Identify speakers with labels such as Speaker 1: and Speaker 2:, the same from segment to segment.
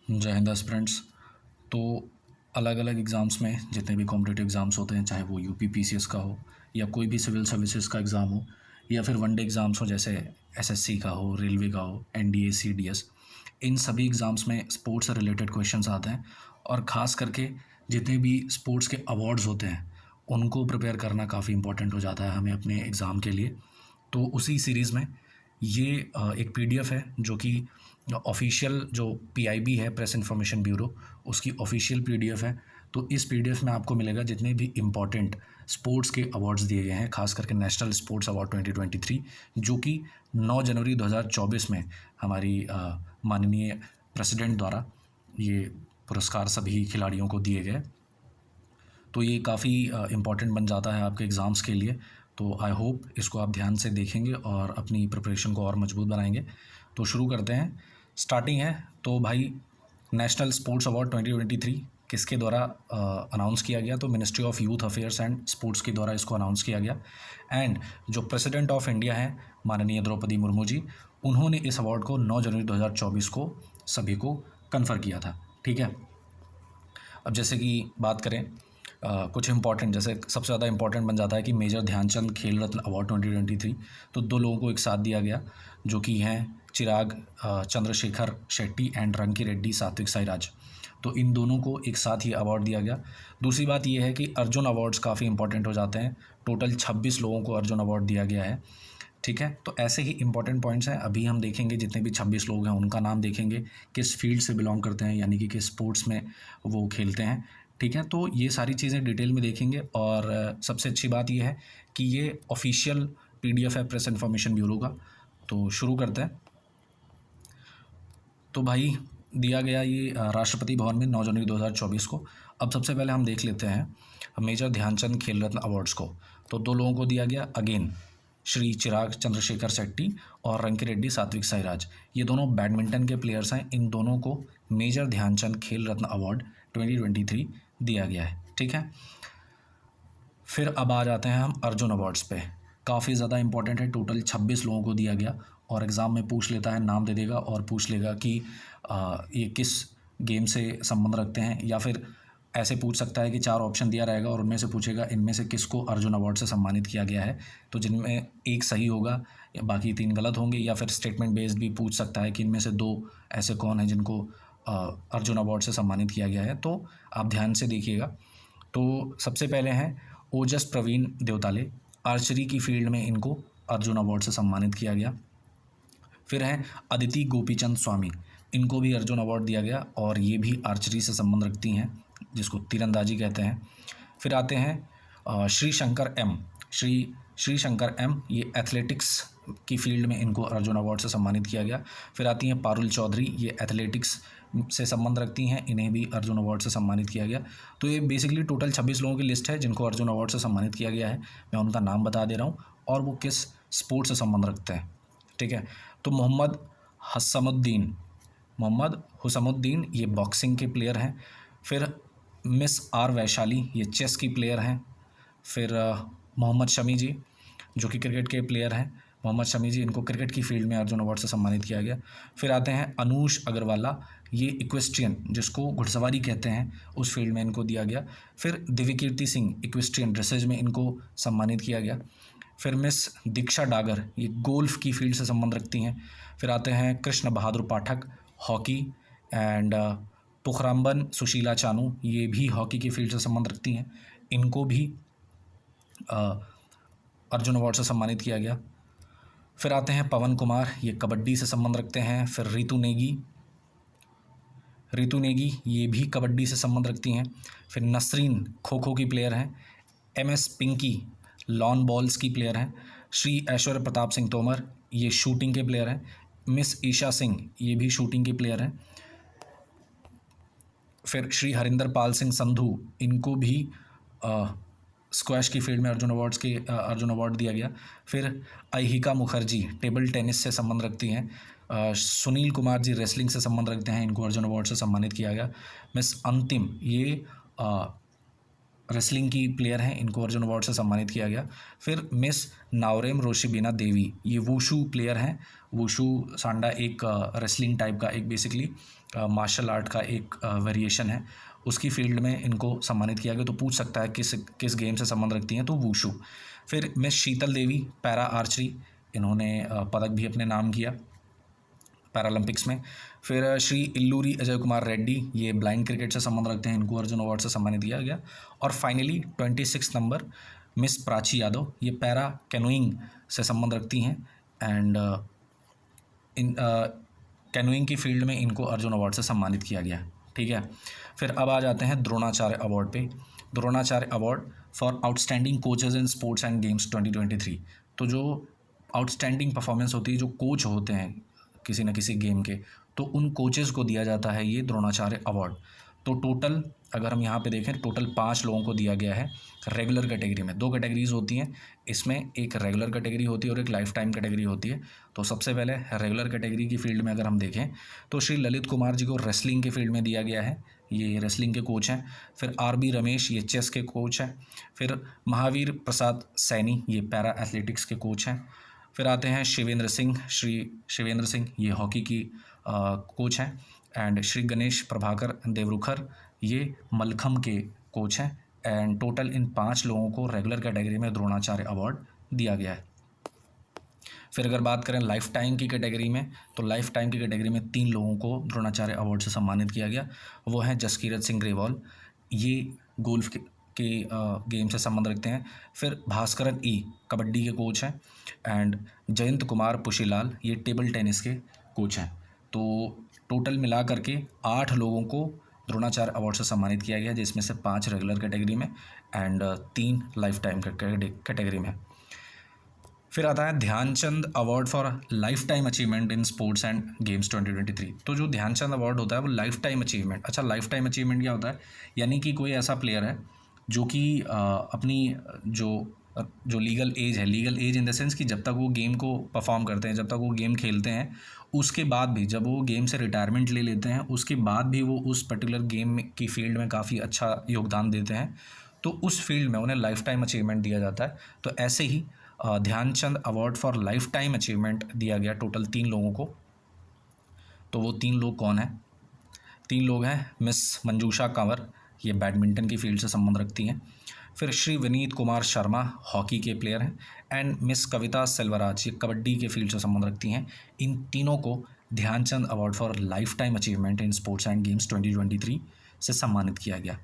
Speaker 1: जय हिंद एस्पिरेंट्स। तो अलग अलग एग्ज़ाम्स में जितने भी कॉम्पिटिटिव एग्ज़ाम्स होते हैं, चाहे वो यूपी पीसीएस का हो या कोई भी सिविल सर्विसेज का एग्ज़ाम हो या फिर वनडे एग्ज़ाम्स हो जैसे एसएससी का हो, रेलवे का हो, एनडीए सीडीएस, इन सभी एग्ज़ाम्स में स्पोर्ट्स से रिलेटेड क्वेश्चंस आते हैं। और ख़ास करके जितने भी स्पोर्ट्स के अवार्ड्स होते हैं उनको प्रिपेयर करना काफ़ी इंपॉर्टेंट हो जाता है हमें अपने एग्ज़ाम के लिए। तो उसी सीरीज़ में ये एक पीडीएफ है जो कि ऑफिशियल जो पीआईबी है, प्रेस इन्फॉर्मेशन ब्यूरो, उसकी ऑफिशियल पीडीएफ है। तो इस पीडीएफ में आपको मिलेगा जितने भी इम्पॉर्टेंट स्पोर्ट्स के अवार्ड्स दिए गए हैं, खास करके नेशनल स्पोर्ट्स अवार्ड 2023 जो कि 9 जनवरी 2024 में हमारी माननीय प्रेसिडेंट द्वारा ये पुरस्कार सभी खिलाड़ियों को दिए गए। तो ये काफ़ी इम्पॉर्टेंट बन जाता है आपके एग्ज़ाम्स के लिए। तो आई होप इसको आप ध्यान से देखेंगे और अपनी प्रिपरेशन को और मजबूत बनाएंगे। तो शुरू करते हैं। स्टार्टिंग है तो भाई, नेशनल स्पोर्ट्स अवार्ड 2023 किसके द्वारा अनाउंस किया गया? तो ministry of youth affairs and sports के द्वारा इसको अनाउंस किया गया। एंड जो प्रेसिडेंट ऑफ इंडिया हैं माननीय द्रौपदी मुर्मू जी, उन्होंने इस अवार्ड को 9 जनवरी 2024 को सभी को कन्फर किया था। ठीक है। अब जैसे कि बात करें कुछ इंपॉर्टेंट, जैसे सबसे ज़्यादा इंपॉर्टेंट बन जाता है कि मेजर ध्यानचंद खेल रत्न अवार्ड 2023, तो दो लोगों को एक साथ दिया गया जो कि हैं चिराग चंद्रशेखर शेट्टी एंड रंकी रेड्डी सात्विक साईराज। तो इन दोनों को एक साथ ही अवार्ड दिया गया। दूसरी बात यह है कि अर्जुन अवार्ड्स काफ़ी इंपॉर्टेंट हो जाते हैं। टोटल 26 लोगों को अर्जुन अवार्ड दिया गया है। ठीक है। तो ऐसे ही इंपॉर्टेंट पॉइंट्स हैं। अभी हम देखेंगे जितने भी 26 लोग हैं उनका नाम देखेंगे, किस फील्ड से बिलोंग करते हैं, यानी कि किस स्पोर्ट्स में वो खेलते हैं। ठीक है। तो ये सारी चीज़ें डिटेल में देखेंगे। और सबसे अच्छी बात यह है कि ये ऑफिशियल पीडीएफ है प्रेस इन्फॉर्मेशन ब्यूरो का। तो शुरू करते हैं। तो भाई दिया गया ये राष्ट्रपति भवन में 9 जनवरी 2024 को। अब सबसे पहले हम देख लेते हैं मेजर ध्यानचंद खेल रत्न अवार्ड्स को। तो दो लोगों को दिया गया, अगेन श्री चिराग चंद्रशेखर शेट्टी और रंकी रेड्डी सात्विक साईराज। ये दोनों बैडमिंटन के प्लेयर्स हैं। इन दोनों को मेजर ध्यानचंद खेल रत्न अवार्ड 2023 दिया गया है। ठीक है। फिर अब आ जाते हैं हम अर्जुन अवार्ड्स पे। काफ़ी ज़्यादा इंपॉर्टेंट है। टोटल 26 लोगों को दिया गया और एग्ज़ाम में पूछ लेता है, नाम दे देगा और पूछ लेगा कि ये किस गेम से संबंध रखते हैं, या फिर ऐसे पूछ सकता है कि 4 ऑप्शन दिया रहेगा और उनमें से पूछेगा इनमें से किसको अर्जुन अवार्ड से सम्मानित किया गया है। तो जिनमें एक सही होगा या बाकी 3 गलत होंगे, या फिर स्टेटमेंट बेस्ड भी पूछ सकता है कि इनमें से 2 ऐसे कौन हैं जिनको अर्जुन अवार्ड से सम्मानित किया गया है। तो आप ध्यान से देखिएगा। तो सबसे पहले हैं ओजस प्रवीण देवताले, आर्चरी की फील्ड में इनको अर्जुन अवार्ड से सम्मानित किया गया। फिर हैं अदिति गोपीचंद स्वामी, इनको भी अर्जुन अवार्ड दिया गया और ये भी आर्चरी से संबंध रखती हैं, जिसको तीरंदाजी कहते हैं। फिर आते हैं श्री शंकर एम, ये एथलेटिक्स की फील्ड में इनको अर्जुन अवार्ड से सम्मानित किया गया। फिर आती हैं पारुल चौधरी, ये एथलेटिक्स से संबंध रखती हैं, इन्हें भी अर्जुन अवार्ड से सम्मानित किया गया। तो ये बेसिकली टोटल 26 लोगों की लिस्ट है जिनको अर्जुन अवार्ड से सम्मानित किया गया है। मैं उनका नाम बता दे रहा हूँ और वो किस स्पोर्ट्स से संबंध रखते हैं। ठीक है। तो मोहम्मद हुसमुद्दीन ये बॉक्सिंग के प्लेयर हैं। फिर मिस आर वैशाली, ये चेस की प्लेयर हैं। फिर मोहम्मद शमी जी जो कि क्रिकेट के प्लेयर हैं। मोहम्मद शमी जी, इनको क्रिकेट की फील्ड में अर्जुन अवार्ड से सम्मानित किया गया। फिर आते हैं अनूश अग्रवाला, ये इक्वेस्ट्रियन जिसको घुड़सवारी कहते हैं उस फील्ड में इनको दिया गया। फिर दिव्यकीर्ति सिंह, इक्वेस्ट्रियन ड्रेसेज में इनको सम्मानित किया गया। फिर मिस दीक्षा डागर, ये गोल्फ की फील्ड से संबंध रखती हैं। फिर आते हैं कृष्ण बहादुर पाठक, हॉकी। एंड पुखरामबन सुशीला चानू, ये भी हॉकी की फील्ड से संबंध रखती हैं, इनको भी अर्जुन अवार्ड से सम्मानित किया गया। फिर आते हैं पवन कुमार, ये कबड्डी से संबंध रखते हैं। फिर रितु नेगी ये भी कबड्डी से संबंध रखती हैं। फिर नसरीन खो खो की प्लेयर हैं। MS पिंकी लॉन बॉल्स की प्लेयर हैं। श्री ऐश्वर्य प्रताप सिंह तोमर, ये शूटिंग के प्लेयर हैं। मिस ईशा सिंह, ये भी शूटिंग के प्लेयर हैं। फिर श्री हरिंदर पाल सिंह संधू, इनको भी स्क्वैश की फील्ड में अर्जुन अवार्ड दिया गया। फिर अहिका मुखर्जी टेबल टेनिस से संबंध रखती हैं। सुनील कुमार जी रेसलिंग से संबंध रखते हैं, इनको अर्जुन अवार्ड से सम्मानित किया गया। मिस अंतिम, ये रेसलिंग की प्लेयर हैं, इनको अर्जुन अवार्ड से सम्मानित किया गया। फिर मिस नाओरेम रोशिबिना देवी, ये वुशु प्लेयर हैं। वुशु सांडा एक रेसलिंग टाइप का, एक बेसिकली मार्शल आर्ट का एक वेरिएशन है, उसकी फील्ड में इनको सम्मानित किया गया। तो पूछ सकता है किस किस गेम से संबंध रखती हैं, तो वुशु। फिर मिस शीतल देवी पैरा आर्चरी, इन्होंने पदक भी अपने नाम किया पैरालंपिक्स में। फिर श्री इल्लूरी अजय कुमार रेड्डी, ये ब्लाइंड क्रिकेट से संबंध रखते हैं, इनको अर्जुन अवार्ड से सम्मानित किया गया। और finally 26 number miss Prachi Yadav, ये पैरा कैनोइंग से संबंध रखती हैं एंड इन कैनोइंग की फील्ड में इनको अर्जुन अवार्ड से सम्मानित किया गया। ठीक है, फिर अब आ जाते हैं द्रोणाचार्य अवार्ड पे। Dronacharya award for outstanding coaches in sports and games 2023। तो जो आउटस्टैंडिंग परफॉर्मेंस होती है, जो कोच होते हैं किसी न किसी गेम के, तो उन कोचेज़ को दिया जाता है ये द्रोणाचार्य अवार्ड। तो टोटल अगर हम यहाँ पे देखें, टोटल 5 लोगों को दिया गया है रेगुलर कैटेगरी में। 2 कैटेगरीज होती हैं इसमें, एक रेगुलर कैटेगरी होती है और एक लाइफ टाइम कैटेगरी होती है। तो सबसे पहले रेगुलर कैटेगरी की फील्ड में अगर हम देखें तो श्री ललित कुमार जी को रेसलिंग के फील्ड में दिया गया है, ये रेसलिंग के कोच हैं। फिर आर.बी. रमेश, ये चेस के कोच हैं। फिर महावीर प्रसाद सैनी, ये पैरा एथलेटिक्स के कोच हैं। फिर आते हैं शिवेंद्र सिंह, श्री शिवेंद्र सिंह, ये हॉकी की कोच हैं। एंड श्री गणेश प्रभाकर देवरुखर, ये मलखम के कोच हैं। एंड टोटल इन 5 लोगों को रेगुलर कैटेगरी में द्रोणाचार्य अवार्ड दिया गया है। फिर अगर बात करें लाइफ टाइम की कैटेगरी में, तो लाइफ टाइम की कैटेगरी में 3 लोगों को द्रोणाचार्य अवार्ड से सम्मानित किया गया। वो हैं जसकीरत सिंह ग्रेवाल, ये गोल्फ के गेम से संबंध रखते हैं। फिर भास्करन ई, कबड्डी के कोच हैं। एंड जयंत कुमार पुशीलाल, ये टेबल टेनिस के कोच हैं। तो टोटल मिला करके 8 लोगों को द्रोणाचार्य अवार्ड से सम्मानित किया गया, जिसमें से 5 रेगुलर कैटेगरी में एंड 3 लाइफ टाइम कैटेगरी में। फिर आता है Dhyan Chand award for lifetime achievement in sports and games 2023। तो जो ध्यानचंद अवार्ड होता है वो लाइफ टाइम अचीवमेंट। अच्छा, लाइफ टाइम अचीवमेंट क्या होता है? यानी कि कोई ऐसा प्लेयर है जो कि अपनी जो लीगल एज है, legal age in the sense कि जब तक वो गेम को परफॉर्म करते हैं, जब तक वो गेम खेलते हैं, उसके बाद भी जब वो गेम से रिटायरमेंट ले लेते हैं, उसके बाद भी वो उस पर्टिकुलर गेम की फील्ड में काफ़ी अच्छा योगदान देते हैं, तो उस फील्ड में उन्हें लाइफ टाइम अचीवमेंट दिया जाता है। तो ऐसे ही Dhyanchand award for lifetime achievement दिया गया टोटल 3 लोगों को। तो वो 3 लोग कौन हैं? 3 लोग हैं मिस मंजूषा कंवर, ये बैडमिंटन की फील्ड से संबंध रखती हैं। फिर श्री विनीत कुमार शर्मा, हॉकी के प्लेयर हैं। एंड मिस कविता सेल्वराज, ये कबड्डी के फील्ड से संबंध रखती हैं। इन तीनों को Dhyan Chand award for lifetime achievement in sports and games 2023 से सम्मानित किया गया।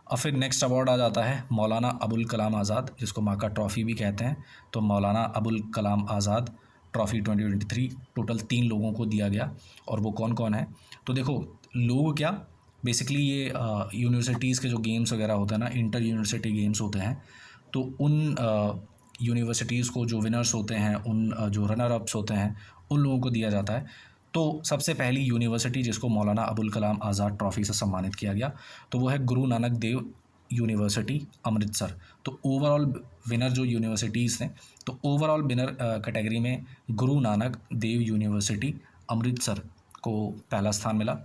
Speaker 1: और फिर नेक्स्ट अवार्ड आ जाता है मौलाना अबुल कलाम आज़ाद, जिसको माका ट्रॉफ़ी भी कहते हैं। तो मौलाना अबुल कलाम आज़ाद ट्रॉफ़ी 2023 टोटल 3 लोगों को दिया गया। और वो कौन कौन है? तो देखो, लोग क्या बेसिकली ये यूनिवर्सिटीज़ के जो गेम्स वगैरह होते हैं ना, इंटर यूनिवर्सिटी गेम्स होते हैं, तो उन यूनिवर्सिटीज़ को जो विनर्स होते हैं, उन जो रनर अप्स होते हैं, उन लोगों को दिया जाता है। तो सबसे पहली यूनिवर्सिटी जिसको मौलाना अबुल कलाम आज़ाद ट्रॉफ़ी से सम्मानित किया गया, तो वो है गुरु नानक देव यूनिवर्सिटी अमृतसर। तो ओवरऑल विनर जो यूनिवर्सिटीज़ हैं, तो ओवरऑल विनर कैटेगरी में गुरु नानक देव यूनिवर्सिटी अमृतसर को पहला स्थान मिला,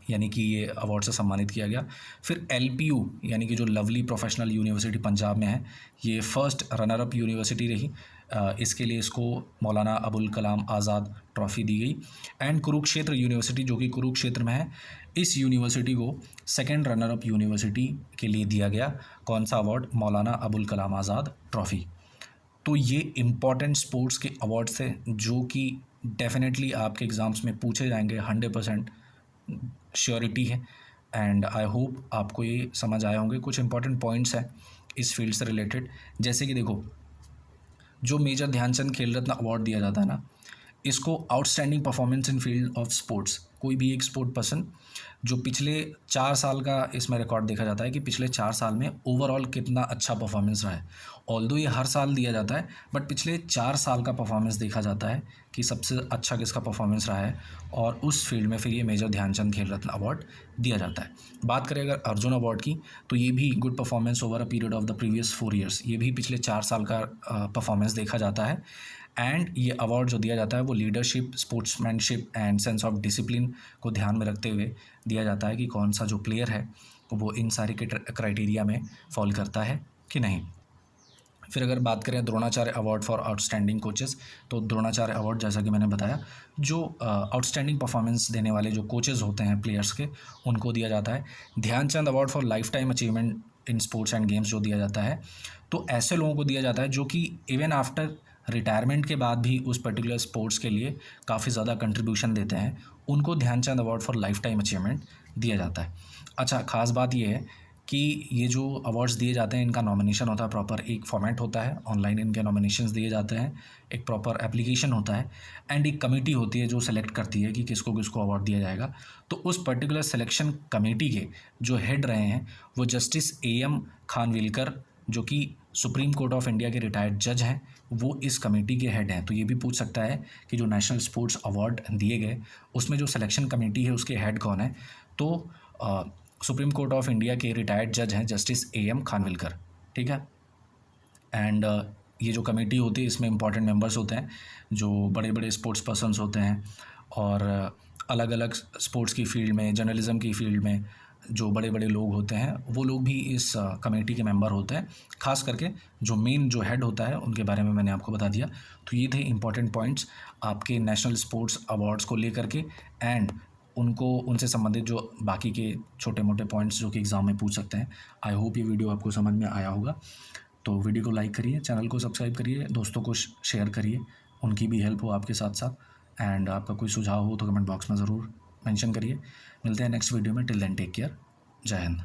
Speaker 1: यानी कि ये अवार्ड से सम्मानित किया गया। फिर LPU यानी कि जो लवली प्रोफेशनल यूनिवर्सिटी पंजाब में है, ये फर्स्ट रनर अप यूनिवर्सिटी रही। इसके लिए इसको मौलाना अबुल कलाम आज़ाद ट्रॉफ़ी दी गई। एंड कुरुक्षेत्र यूनिवर्सिटी जो कि कुरुक्षेत्र में है, इस यूनिवर्सिटी को सेकंड रनर अप यूनिवर्सिटी के लिए दिया गया। कौन सा अवार्ड? मौलाना अबुल कलाम आज़ाद ट्रॉफ़ी। तो ये इम्पॉर्टेंट स्पोर्ट्स के अवार्ड्स थे जो कि डेफिनेटली आपके एग्ज़ाम्स में पूछे जाएंगे, 100% श्योरिटी है। एंड आई होप आपको ये समझ आए होंगे। कुछ इंपॉर्टेंट पॉइंट्स हैं इस फील्ड से रिलेटेड, जैसे कि देखो, जो मेजर ध्यानचंद खेल रत्न अवार्ड दिया जाता है ना, इसको outstanding performance in field of sports, कोई भी एक स्पोर्ट पर्सन जो पिछले 4 साल का इसमें रिकॉर्ड देखा जाता है कि पिछले 4 साल में ओवरऑल कितना अच्छा परफॉर्मेंस रहा है। ऑल्दो ये हर साल दिया जाता है, बट पिछले 4 साल का परफॉर्मेंस देखा जाता है कि सबसे अच्छा किसका परफॉर्मेंस रहा है, और उस फील्ड में फिर ये मेजर ध्यानचंद खेल रत्न अवार्ड दिया जाता है। बात करें अगर अर्जुन अवार्ड की, तो ये भी good performance over a period of the previous 4 years, ये भी पिछले 4 साल का परफॉर्मेंस देखा जाता है। एंड ये अवार्ड जो दिया जाता है वो leadership, sportsmanship and sense of discipline को ध्यान में रखते हुए दिया जाता है कि कौन सा जो प्लेयर है वो इन सारे क्राइटेरिया में फॉल करता है कि नहीं। फिर अगर बात करें Dronacharya award for outstanding coaches, तो द्रोणाचार्य अवार्ड जैसा कि मैंने बताया, जो आउटस्टैंडिंग परफॉर्मेंस देने वाले जो कोचेस होते हैं प्लेयर्स के, उनको दिया जाता है। Dhyan Chand award for lifetime achievement in sports and games जो दिया जाता है, तो ऐसे लोगों को दिया जाता है जो कि इवन आफ्टर रिटायरमेंट के बाद भी उस पर्टिकुलर स्पोर्ट्स के लिए काफ़ी ज़्यादा कंट्रीब्यूशन देते हैं, उनको Dhyan Chand award for lifetime achievement दिया जाता है। अच्छा, ख़ास बात ये है कि ये जो अवार्ड्स दिए जाते हैं इनका नॉमिनेशन होता है, प्रॉपर एक फॉर्मेट होता है, ऑनलाइन इनके नॉमिनेशंस दिए जाते हैं, एक प्रॉपर एप्लीकेशन होता है, एंड एक कमेटी होती है जो सेलेक्ट करती है कि किसको किसको अवार्ड दिया जाएगा। तो उस पर्टिकुलर सिलेक्शन कमेटी के जो हेड रहे हैं वो जस्टिस AM खानविलकर, जो कि सुप्रीम कोर्ट ऑफ इंडिया के रिटायर्ड जज हैं, वो इस कमेटी के हेड हैं। तो ये भी पूछ सकता है कि जो नेशनल स्पोर्ट्स अवार्ड दिए गए उसमें जो सिलेक्शन कमेटी है उसके हेड कौन है, तो सुप्रीम कोर्ट ऑफ इंडिया के रिटायर्ड जज हैं जस्टिस AM खानविलकर, ठीक है। एंड ये जो कमेटी होती है इसमें इंपॉर्टेंट मेंबर्स होते हैं जो बड़े बड़े स्पोर्ट्स पर्सन्स होते हैं, और अलग अलग स्पोर्ट्स की फील्ड में, जर्नलिज्म की फील्ड में जो बड़े बड़े लोग होते हैं वो लोग भी इस कमेटी के मेंबर होते हैं। खास करके जो मेन जो हेड होता है उनके बारे में मैंने आपको बता दिया। तो ये थे इंपॉर्टेंट पॉइंट्स आपके नेशनल स्पोर्ट्स अवार्ड्स को लेकर के, एंड उनसे संबंधित जो बाकी के छोटे मोटे पॉइंट्स जो कि एग्ज़ाम में पूछ सकते हैं। आई होप ये वीडियो आपको समझ में आया होगा। तो वीडियो को लाइक करिए, चैनल को सब्सक्राइब करिए, दोस्तों को शेयर करिए, उनकी भी हेल्प हो आपके साथ साथ। एंड आपका कोई सुझाव हो तो कमेंट बॉक्स में ज़रूर मेंशन करिए। मिलते हैं नेक्स्ट वीडियो में। Till then take care. जय हिंद।